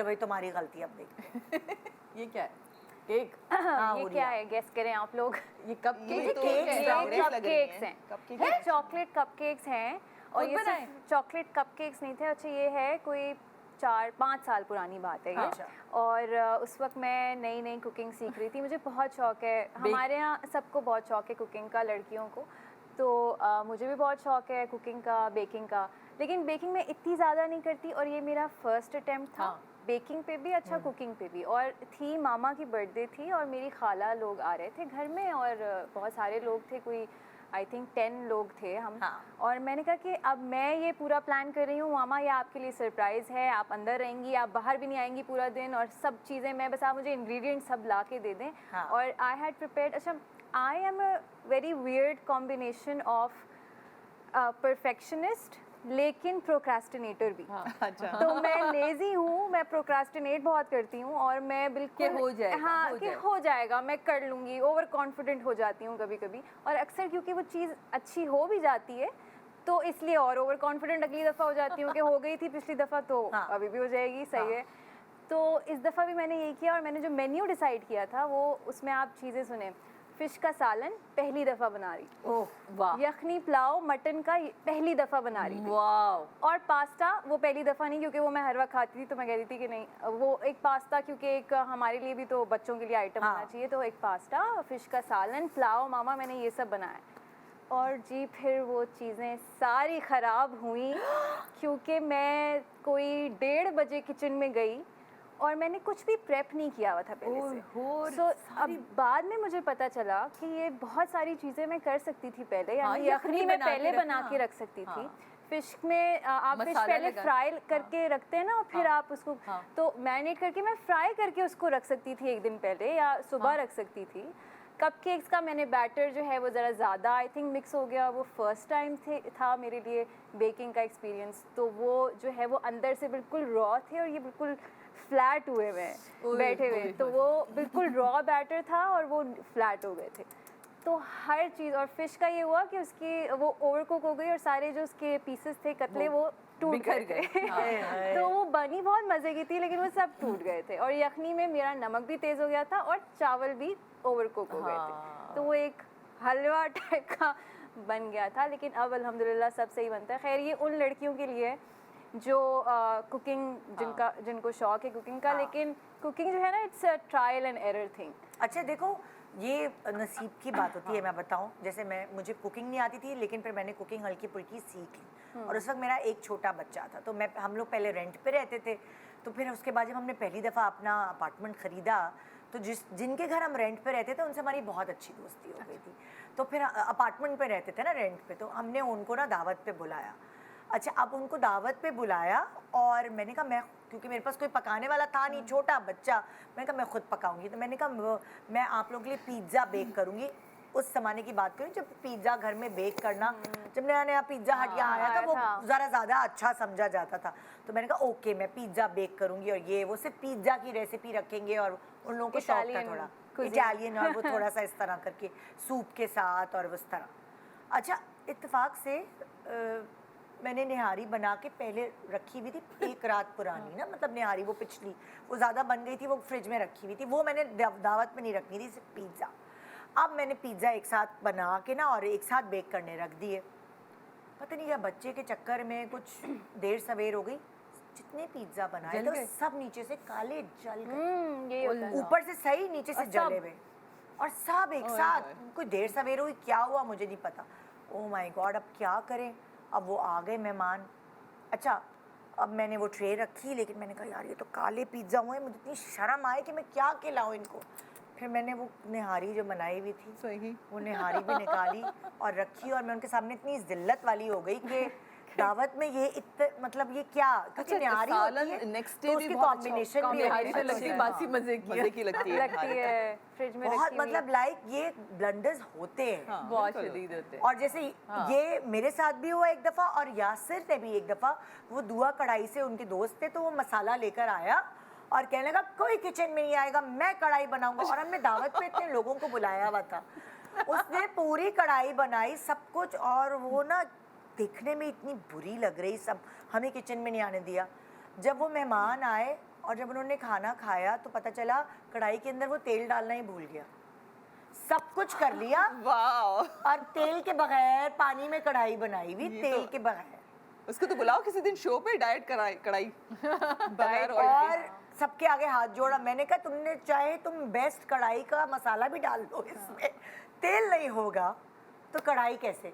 चलो भाई तुम्हारी गलती, अब देखते हैं। ये क्या है? केक? ये क्या है, गेस करें आप लोग? ये कपकेक तो कपकेक्स हैं, चॉकलेट कपकेक्स हैं। और ये सिर्फ चॉकलेट कपकेक्स नहीं थे। अच्छा, ये है कोई 4-5 साल पुरानी बात है ये। अच्छा। और उस वक्त मैं नई कुकिंग सीख रही थी। मुझे बहुत शौक है, हमारे यहाँ सबको बहुत शौक है कुकिंग का, लड़कियों को। तो मुझे भी बहुत शौक है कुकिंग का, बेकिंग का। लेकिन बेकिंग में इतनी ज़्यादा नहीं करती, और ये मेरा फर्स्ट अटेम्प्ट था बेकिंग पे भी, अच्छा कुकिंग पे भी। और थी मामा की बर्थडे थी, और मेरी खाला लोग आ रहे थे घर में, और बहुत सारे लोग थे, कोई आई थिंक 10 लोग थे हम। और मैंने कहा कि अब मैं ये पूरा प्लान कर रही हूँ मामा, ये आपके लिए सरप्राइज़ है, आप अंदर रहेंगी, आप बाहर भी नहीं आएंगी पूरा दिन, और सब चीज़ें मैं बस, आप मुझे इंग्रेडिएंट्स सब ला के दे दें। और आई हैड प्रिपेयर्ड, अच्छा I am a very weird combination of perfectionist लेकिन प्रोक्रास्टिनेटर भी। अच्छा। तो मैं लेजी हूँ, मैं प्रोक्रास्टिनेट बहुत करती हूँ, और मैं बिल्कुल हो जाएगा, हाँ कि हो जाएगा, मैं कर लूँगी, ओवर कॉन्फिडेंट हो जाती हूँ कभी कभी। और अक्सर क्योंकि वो चीज़ अच्छी हो भी जाती है, तो इसलिए और ओवर कॉन्फिडेंट अगली दफ़ा हो जाती हूँ कि हो गई थी पिछली दफ़ा, तो अभी भी हो जाएगी, सही है। तो इस दफ़ा भी मैंने यही किया, और मैंने जो मेन्यू डिसाइड किया था वो, उसमें आप चीज़ें सुने, फिश का सालन पहली दफ़ा बना रही, ओह वाह, यखनी पुलाव मटन का पहली दफ़ा बना रही थी, वाह। और पास्ता वो पहली दफ़ा नहीं, क्योंकि वो मैं हर वक्त खाती थी, तो मैं कह रही थी कि नहीं, वो एक पास्ता, क्योंकि एक हमारे लिए भी तो बच्चों के लिए आइटम होना चाहिए, तो एक पास्ता, फिश का सालन, पुलाव, मामा मैंने ये सब बनाया। और जी फिर वो चीज़ें सारी ख़राब हुई, क्योंकि मैं कोई 1:30 बजे किचन में गई, और मैंने कुछ भी प्रेप नहीं किया हुआ था पहले से। सो अब बाद में मुझे पता चला कि ये बहुत सारी चीज़ें मैं कर सकती थी पहले, यानी यखनी मैं पहले बना के रख सकती थी। फिश में आप फिश पहले फ्राई करके रखते हैं ना, और फिर आप उसको तो मैरिनेट करके मैं फ्राई करके उसको रख सकती थी एक दिन पहले, या सुबह रख सकती थी। कपकेक्स का मैंने बैटर जो है वो ज़रा ज़्यादा आई थिंक मिक्स हो गया, वो फर्स्ट टाइम था मेरे लिए बेकिंग का एक्सपीरियंस। तो वो जो है वो अंदर से बिल्कुल रॉ थे, और ये बिल्कुल फ्लैट हुए हुए बैठे हुए, तो वो बिल्कुल रॉ बैटर था, और वो फ्लैट हो गए थे। तो हर चीज़, और फिश का ये हुआ कि उसकी वो ओवर कुक हो गई, और सारे जो उसके पीसेस थे कतले वो टूट गए। तो वो बनी बहुत मज़े की थी, लेकिन वो सब टूट गए थे। और यखनी में मेरा नमक भी तेज़ हो गया था, और चावल भी ओवर कुक हो गए थे, तो वो एक हलवा टाइप का बन गया था। लेकिन अब अल्हम्दुलिल्लाह सब सही बनता है। खैर, ये उन लड़कियों के लिए जो कुकिंग जिनको शौक है कुकिंग का, लेकिन कुकिंग जो है ना, it's a trial and error thing. अच्छा देखो, ये नसीब की बात होती है। मैं बताऊं, जैसे मुझे कुकिंग नहीं आती थी, लेकिन फिर मैंने कुकिंग हल्की फुल्की सीख ली, और उस वक्त मेरा एक छोटा बच्चा था, तो हम लोग पहले रेंट पे रहते थे। तो फिर उसके बाद जब हमने पहली दफ़ा अपना अपार्टमेंट ख़रीदा, तो जिनके घर हम रेंट पे रहते थे उनसे हमारी बहुत अच्छी दोस्ती हो गई थी। तो फिर अपार्टमेंट पे रहते थे ना, रेंट पे, तो हमने उनको ना दावत पे बुलाया। अच्छा, अब उनको दावत पे बुलाया, और मैंने कहा क्योंकि मेरे पास कोई पकाने वाला था नहीं, छोटा बच्चा, मैंने कहा मैं खुद पकाऊंगी। तो मैंने कहा मैं आप लोगों के लिए पिज़्ज़ा बेक करूंगी। उस ज़माने की बात करूँ जब पिज़्ज़ा घर में बेक करना, जब नया नया पिज़्ज़ा हट यहाँ आया था, वो ज़रा ज़्यादा अच्छा समझा जाता था। तो मैंने कहा ओके, मैं पिज़्ज़ा बेक करूँगी, और वो सिर्फ पिज़्ज़ा की रेसिपी रखेंगे, और उन लोगों को शौक था थोड़ा इटालियन, और वो थोड़ा सा इस तरह करके सूप के साथ और उस तरह। अच्छा, इत्तेफाक से मैंने निहारी बना के पहले रखी हुई थी, एक रात पुरानी ना, मतलब निहारी वो पिछली, वो ज़्यादा बन गई थी, वो फ्रिज में रखी हुई थी, वो मैंने दावत में नहीं रखनी थी, सिर्फ पिज़्ज़ा। अब मैंने पिज़्ज़ा एक साथ बना के ना, और एक साथ बेक करने रख दिए। पता नहीं क्या बच्चे के चक्कर में कुछ देर सवेर हो गई, जितने पिज़्ज़ा बनाए तो सब नीचे से काले जल गए, ऊपर से सही, नीचे से जले हुए, और सब एक साथ। कोई देर सवेर हुई, क्या हुआ मुझे नहीं पता। ओह माय गॉड, अब क्या करें। अब वो आ गए मेहमान। अच्छा, अब मैंने वो ट्रे रखी, लेकिन मैंने कहा यार ये तो काले पिज़्ज़ा हुए, मुझे इतनी शर्म आए कि मैं क्या खिलाऊं इनको। फिर मैंने वो निहारी जो बनाई हुई थी, सही, वो निहारी भी निकाली और रखी, और मैं उनके सामने इतनी जिल्लत वाली हो गई कि दावत में ये मतलब ये क्या, क्योंकि निहारी होती है नेक्स्ट डे भी कॉम्बिनेशन भी लगती है, बासी मजे की लगती है फ्रिज में बहुत, मतलब लाइक ये ब्लंडर्स होते हैं, बहुत शदीद होते हैं। और जैसे ये मेरे साथ भी हुआ एक दफ़ा, और यासिर ने भी एक दफ़ा, वो दुआ कढ़ाई से, उनके दोस्त थे, तो वो मसाला लेकर आया और कहने लगा कोई किचन में नहीं आएगा, मैं कढ़ाई बनाऊंगा। और हमने दावत पे इतने लोगों को बुलाया हुआ था, उसने पूरी कढ़ाई बनाई सब कुछ, और वो ना देखने में इतनी बुरी लग रही, सब हमें किचन में नहीं आने दिया। जब वो मेहमान आए और जब उन्होंने खाना खाया तो पता चला कढ़ाई के अंदर वो तेल डालना ही भूल गया। सब कुछ कर लिया वाह। और तेल के बगैर पानी में कढ़ाई बनाई हुई, तेल के बगैर। उसको तो बुलाओ किसी दिन शो पे, डाइट कराई कढ़ाई बगैर ऑयल और सबके आगे हाथ जोड़ा। मैंने कहा तुमने चाहे तुम बेस्ट कढ़ाई का मसाला भी डाल दो इसमें, तेल नहीं होगा तो कढ़ाई कैसे।